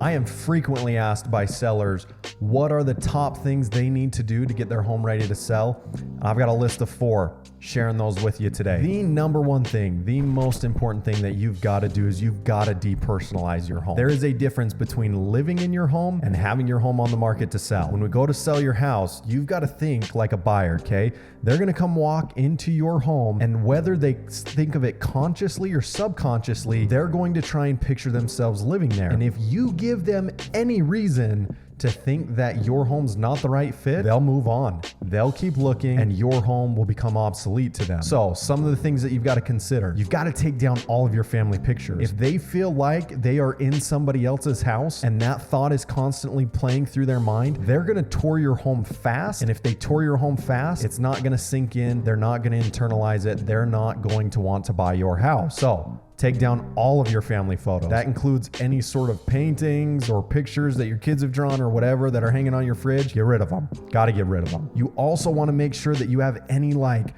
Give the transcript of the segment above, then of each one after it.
I am frequently asked by sellers, what are the top things they need to do to get their home ready to sell? I've got a list of 4, sharing those with you today. The number one thing, the most important thing that you've got to do is you've got to depersonalize your home. There is a difference between living in your home and having your home on the market to sell. When we go to sell your house, you've got to think like a buyer, okay? They're going to come walk into your home, and whether they think of it consciously or subconsciously, they're going to try and picture themselves living there. And if you give them any reason to think that your home's not the right fit, they'll move on. They'll keep looking and your home will become obsolete to them. So some of the things that you've got to consider, you've got to take down all of your family pictures. If they feel like they are in somebody else's house and that thought is constantly playing through their mind, they're going to tour your home fast. And if they tour your home fast, it's not going to sink in. They're not going to internalize it. They're not going to want to buy your house. So take down all of your family photos. That includes any sort of paintings or pictures that your kids have drawn or whatever that are hanging on your fridge. Get rid of them. Got to get rid of them. You also want to make sure that you have any like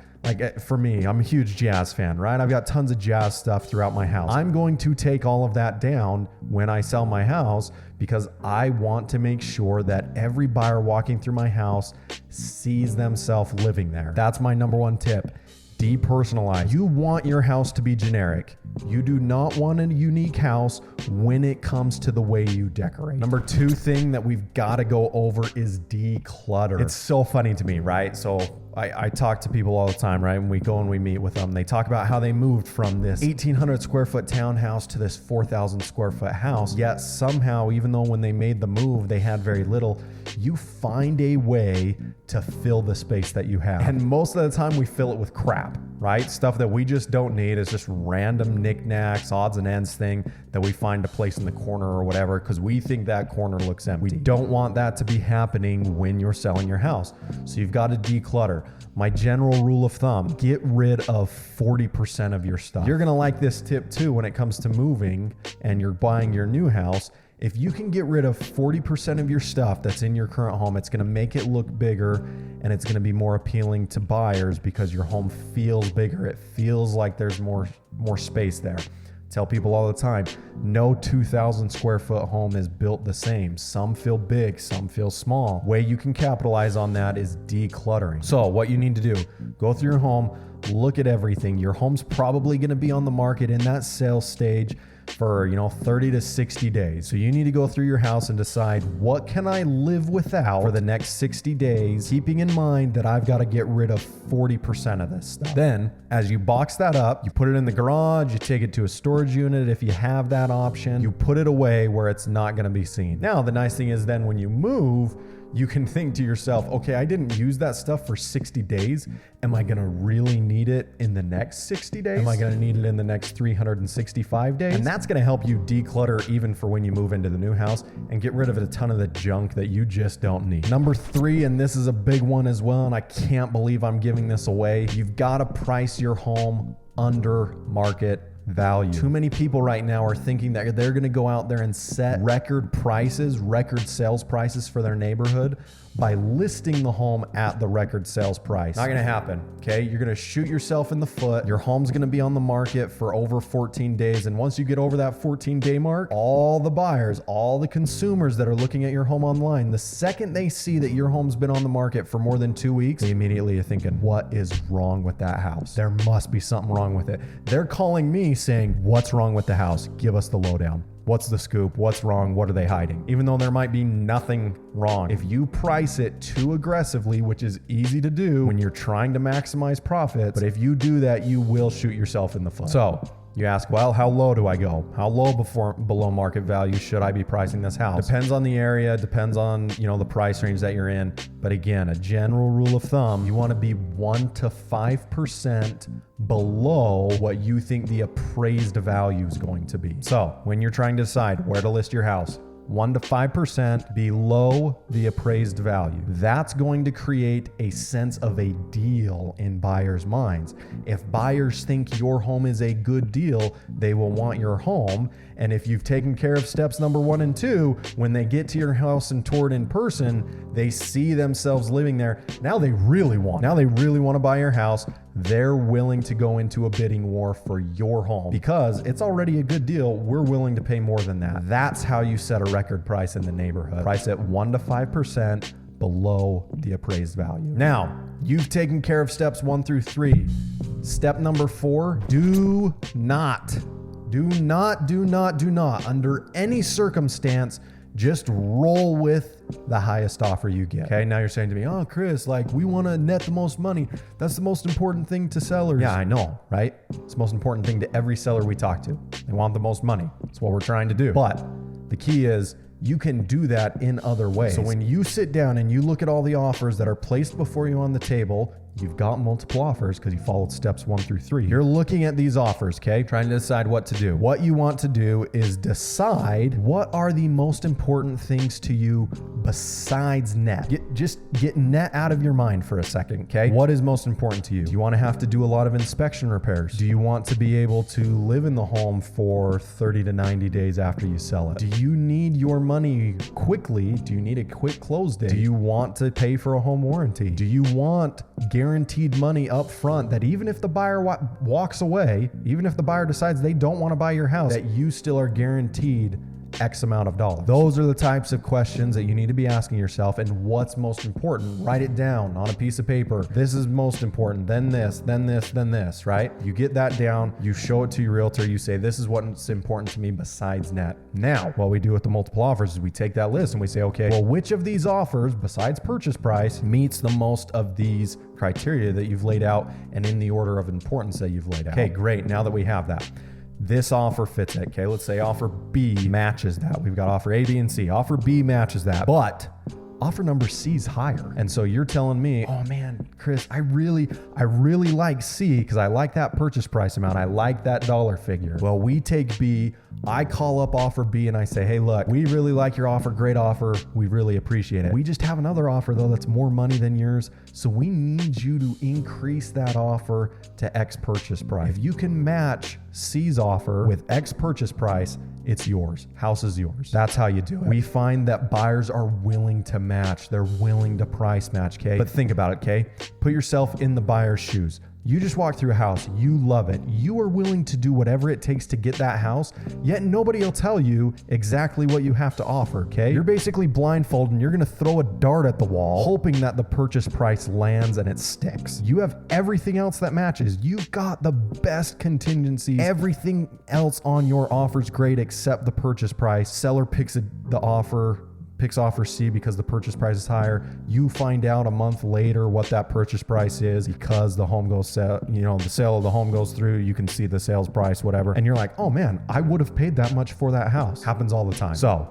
for me, I'm a huge jazz fan, right? I've got tons of jazz stuff throughout my house. I'm going to take all of that down when I sell my house because I want to make sure that every buyer walking through my house sees themselves living there. That's my number one tip. Depersonalize. You want your house to be generic. You do not want a unique house when it comes to the way you decorate. Number 2 thing that we've got to go over is declutter. It's so funny to me, right? So I talk to people all the time, right? When we go and we meet with them, they talk about how they moved from this 1,800 square foot townhouse to this 4,000 square foot house. Yet somehow, even though when they made the move, they had very little, you find a way to fill the space that you have. And most of the time we fill it with crap, right? Stuff that we just don't need. It's just random knickknacks, odds and ends thing that we find a place in the corner or whatever because we think that corner looks empty. We don't want that to be happening when you're selling your house. So you've got to declutter. My general rule of thumb, get rid of 40% of your stuff. You're going to like this tip too when it comes to moving and you're buying your new house. If you can get rid of 40% of your stuff that's in your current home, it's going to make it look bigger and it's going to be more appealing to buyers because your home feels bigger. It feels like there's more space there. Tell people all the time, no 2,000 square foot home is built the same. Some feel big, some feel small. Way you can capitalize on that is decluttering. So what you need to do, go through your home, look at everything. Your home's probably going to be on the market in that sales stage for 30 to 60 days. So you need to go through your house and decide, what can I live without for the next 60 days, keeping in mind that I've got to get rid of 40% of this stuff. Then as you box that up, you put it in the garage, you take it to a storage unit if you have that option, you put it away where it's not going to be seen. Now the nice thing is then when you move, you can think to yourself, okay, I didn't use that stuff for 60 days. Am I going to really need it in the next 60 days? Am I going to need it in the next 365 days? And that's going to help you declutter even for when you move into the new house and get rid of a ton of the junk that you just don't need. Number 3, and this is a big one as well, and I can't believe I'm giving this away. You've got to price your home under market value. Too many people right now are thinking that they're going to go out there and set record prices, record sales prices for their neighborhood by listing the home at the record sales price. Not going to happen, okay? You're going to shoot yourself in the foot. Your home's going to be on the market for over 14 days. And once you get over that 14-day mark, all the buyers, all the consumers that are looking at your home online, the second they see that your home's been on the market for more than 2 weeks, they immediately are thinking, what is wrong with that house? There must be something wrong with it. They're calling me saying, what's wrong with the house? Give us the lowdown. What's the scoop? What's wrong? What are they hiding? Even though there might be nothing wrong. If you price it too aggressively, which is easy to do when you're trying to maximize profits, but if you do that, you will shoot yourself in the foot. So you ask, well, how low do I go? How low below market value should I be pricing this house? Depends on the area, depends on, the price range that you're in. But again, a general rule of thumb, you want to be 1 to 5% below what you think the appraised value is going to be. So when you're trying to decide where to list your house, 1 to 5% below the appraised value. That's going to create a sense of a deal in buyers' minds. If buyers think your home is a good deal, they will want your home. And if you've taken care of steps number 1 and 2, when they get to your house and tour it in person, they see themselves living there. Now they really want to buy your house. they're willing to go into a bidding war for your home because it's already a good deal. We're willing to pay more than that. That's how you set a record price in the neighborhood. Price at 1 to 5% below the appraised value. Now, you've taken care of steps 1 through 3. Step number 4, do not, under any circumstance, just roll with the highest offer you get. Okay, now you're saying to me, oh, Chris, like we want to net the most money. That's the most important thing to sellers. Yeah, I know, right? It's the most important thing to every seller we talk to. They want the most money. That's what we're trying to do. But the key is you can do that in other ways. So when you sit down and you look at all the offers that are placed before you on the table, you've got multiple offers because you followed steps 1 through 3. You're looking at these offers, okay? Trying to decide what to do. What you want to do is decide what are the most important things to you besides net. Just get net out of your mind for a second, okay? What is most important to you? Do you want to have to do a lot of inspection repairs? Do you want to be able to live in the home for 30 to 90 days after you sell it? Do you need your money quickly? Do you need a quick close date? Do you want to pay for a home warranty? Do you want guaranteed money up front that even if the buyer walks away, even if the buyer decides they don't want to buy your house, that you still are guaranteed X amount of dollars? Those are the types of questions that you need to be asking yourself. And what's most important? Write it down on a piece of paper. This is most important, then this, then this, then this, right? You get that down, you show it to your realtor, you say, this is what's important to me besides net. Now, what we do with the multiple offers is we take that list and we say, okay, well, which of these offers besides purchase price meets the most of these criteria that you've laid out and in the order of importance that you've laid out? Okay, great. Now that we have that, this offer fits it. Okay, let's say offer B matches that. We've got offer A, B, and C. Offer B matches that, but offer number C is higher. And so you're telling me, oh man, Chris, I really like C because I like that purchase price amount. I like that dollar figure. Well, we take B. I call up offer B and I say, hey, look, we really like your offer. Great offer. We really appreciate it. We just have another offer though that's more money than yours. So we need you to increase that offer to X purchase price. If you can match C's offer with X purchase price, it's yours. House is yours. That's how you do it. We find that buyers are willing to match. They're willing to price match, okay? But think about it, okay? Put yourself in the buyer's shoes. You just walk through a house, you love it. You are willing to do whatever it takes to get that house, yet nobody will tell you exactly what you have to offer, okay? You're basically blindfolded and you're gonna throw a dart at the wall, hoping that the purchase price lands and it sticks. You have everything else that matches. You've got the best contingencies. Everything else on your offer's great except the purchase price. Seller picks offer C because the purchase price is higher. You find out a month later what that purchase price is because the home goes the sale of the home goes through. You can see the sales price, whatever. And you're like, oh man, I would have paid that much for that house. Happens all the time. So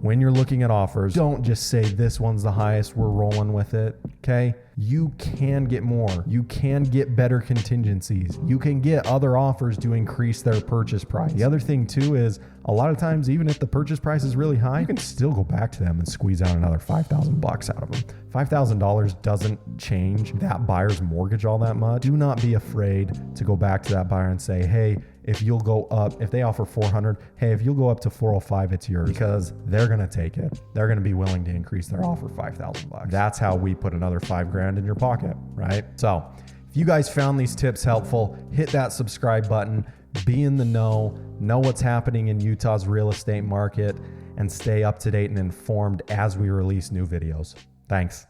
when you're looking at offers, don't just say this one's the highest, we're rolling with it, okay? You can get more. You can get better contingencies. You can get other offers to increase their purchase price. The other thing too is a lot of times, even if the purchase price is really high, you can still go back to them and squeeze out another $5,000 out of them. $5,000 doesn't change that buyer's mortgage all that much. Do not be afraid to go back to that buyer and say, hey, if you'll go up, if they offer 400, hey, if you'll go up to 405, it's yours, because they're going to take it. They're going to be willing to increase their offer $5,000. That's how we put another $5,000 in your pocket, right? So if you guys found these tips helpful, hit that subscribe button, be in the know what's happening in Utah's real estate market, and stay up to date and informed as we release new videos. Thanks.